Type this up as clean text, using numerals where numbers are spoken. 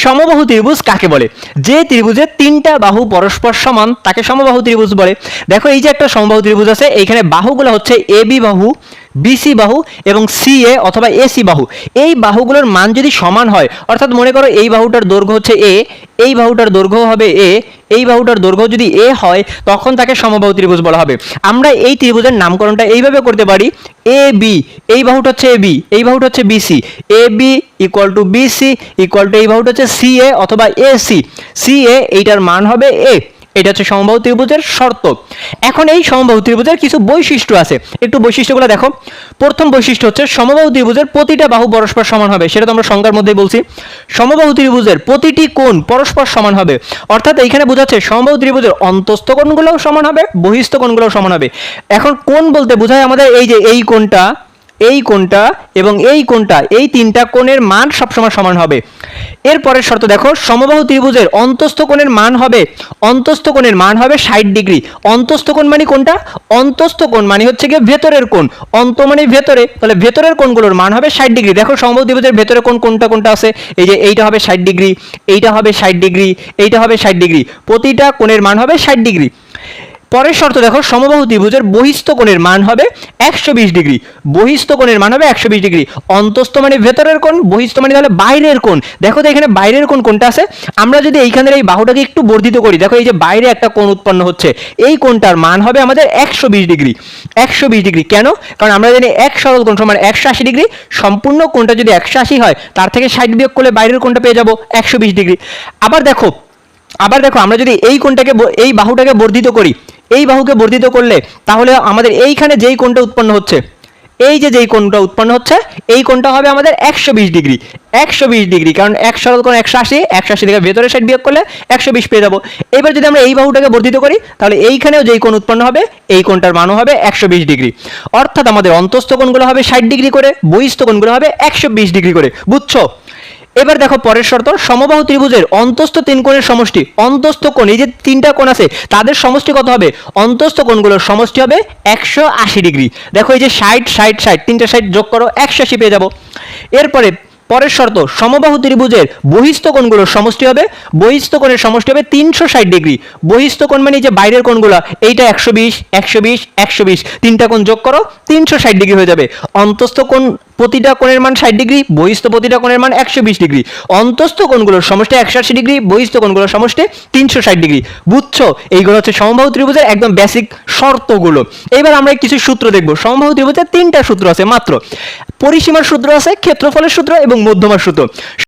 সমবাহু ত্রিভুজ কাকে বলে? যে ত্রিভুজের তিনটা বাহু পরস্পর সমান তাকে সমবাহু ত্রিভুজ বলে। দেখো এই যে একটা সমবাহু ত্রিভুজ আছে, এইখানে বাহুগুলো হচ্ছে এ বি বাহু, বিসি বাহু এবং সি এ অথবা এসি বাহু। এই বাহুগুলোর মান যদি সমান হয়, অর্থাৎ মনে করো এই বাহুটার দৈর্ঘ্য হচ্ছে এ, এই বাহুটার দৈর্ঘ্য হবে এ, এই বাহুটার দৈর্ঘ্য যদি এ হয় তখন তাকে সমবাহু ত্রিভুজ বলা হবে। আমরা এই ত্রিভুজের নামকরণটা এইভাবে করতে পারি, এ বি, এই বাহুটা হচ্ছে এ বি, এই বাহুটা হচ্ছে BC, A B equal to BC equal to এই বাহুটা হচ্ছে সি এ অথবা এসি, সি এ এইটার মান হবে এ। এটা হচ্ছে সমবাহু ত্রিভুজের শর্ত। এখন এই সমবাহু ত্রিভুজের কিছু বৈশিষ্ট্য আছে, একটু বৈশিষ্ট্যগুলো দেখো। প্রথম বৈশিষ্ট্য হচ্ছে সমবাহু ত্রিভুজের প্রতিটা বাহু পরস্পর সমান হবে, সেটা তো আমরা সংজ্ঞার মধ্যেই বলছি। সমবাহু ত্রিভুজের প্রতিটি কোণ পরস্পর সমান হবে, অর্থাৎ এইখানে বোঝাচ্ছে সমবাহু ত্রিভুজের অন্তস্থ কোণগুলোও সমান হবে, বহিস্থ কোণগুলোও সমান হবে। এখন কোণ বলতে বোঝায় আমাদের এই যে এই কোণটা, এই কোণটা এবং এই কোণটা, এই তিনটা কোণের মান সবসময় সমান হবে। এরপরের শর্ত দেখো, সমবাহু ত্রিভুজের অন্তস্থ কোণের মান হবে, অন্তস্থ কোণের মান হবে 60 ডিগ্রি। অন্তস্থ কোণ মানে কোনটা? অন্তস্থ কোণ মানে হচ্ছে গিয়ে ভেতরের কোণ, অন্ত মানে ভেতরে, তাহলে ভেতরের কোণগুলোর মান হবে 60 ডিগ্রি। দেখো সমবাহু ত্রিভুজের ভেতরে কোণ কোনটা কোনটা আছে, এই যে এইটা হবে 60 ডিগ্রি, এইটা হবে 60 ডিগ্রি, এইটা হবে 60 ডিগ্রি, প্রতিটা কোণের মান হবে 60 ডিগ্রি। পরের শর্ত দেখো, সমবাহু ত্রিভুজের বহিস্থ কোণের মান হবে 120 ডিগ্রি, বহিস্থ কোণের মান হবে 120 ডিগ্রি। অন্তস্থ মানে ভেতরের কোণ, বহিস্থ মানে তাহলে বাইরের কোণ। দেখো তো এখানে বাইরের কোণ কোনটা আছে, আমরা যদি এইখানের এই বাহুটাকে একটু বর্ধিত করি, দেখো এই যে বাইরে একটা কোণ উৎপন্ন হচ্ছে, এই কোণটার মান হবে আমাদের 120 ডিগ্রি। 120 ডিগ্রি কেন? কারণ আমরা জানি এক সরল কোণ সমান 180 ডিগ্রি, সম্পূর্ণ কোণটা যদি 180 হয় তার থেকে 60 বিয়োগ করলে বাইরের কোণটা পেয়ে যাবো 120 ডিগ্রি। আবার দেখো আমরা যদি এই কোণটাকে, এই বাহুটাকে বর্ধিত করি, এই বাহুকে বর্ধিত করলে তাহলে আমাদের এইখানে যেই কোণটা উৎপন্ন হচ্ছে, এই যে যেই কোণটা উৎপন্ন হচ্ছে এই কোণটা হবে আমাদের 120 ডিগ্রি। 120 ডিগ্রি কারণ এক সরল কোণ 180, 180 থেকে ভেতরে 60 বিয়োগ করলে 120 পেয়ে যাবো। এবার যদি আমরা এই বাহুটাকে বর্ধিত করি তাহলে এইখানেও যেই কোণ উৎপন্ন হবে এই কোণটার মানও হবে 120 ডিগ্রি। অর্থাৎ আমাদের অন্তস্থ কোণগুলো হবে 60 ডিগ্রি করে, বহিস্থ কোণগুলো হবে 120 ডিগ্রি করে। বুঝছো? এবার দেখো পরের শর্ত, সমবাহু ত্রিভুজের অন্তস্থ তিন কোণের সমষ্টি, অন্তস্থ কোণ এই যে তিনটা কোণ আছে তাদের সমষ্টি কত হবে? অন্তস্থ কোণগুলোর সমষ্টি হবে 180 ডিগ্রি। দেখো এই যে 60 60 60, তিনটা 60 যোগ করো 180 পেয়ে যাবো। এরপরে পরের শর্ত, সমবাহু ত্রিভুজের বহিস্থ কোণগুলোর সমষ্টি হবে, বহিস্থ কোণের সমষ্টি হবে 360 ডিগ্রি। বহিস্থ কোণ মানে যে বাইরের কোণগুলো, এইটা 120 120 120, তিনটা কোণ যোগ করো 360 ডিগ্রি হয়ে যাবে। অন্তস্থ কোণ প্রতিটা কোণের মান 60 ডিগ্রি, বহিস্থ প্রতিটা কোণের মান 120 ডিগ্রি। অন্তস্থ কোণগুলোর সমষ্টি 180 ডিগ্রি, বহিস্থ কোণগুলোর সমষ্টি 360 ডিগ্রি। বুঝছো? এইগুলো হচ্ছে সমবাহু ত্রিভুজের একদম বেসিক শর্তগুলো। এবার আমরা কিছু সূত্র দেখব। সমবাহু ত্রিভুজের তিনটা সূত্র আছে মাত্র, পরিসীমার সূত্র আছে, ক্ষেত্রফলের সূত্র এবং মধ্যমার সূত্র।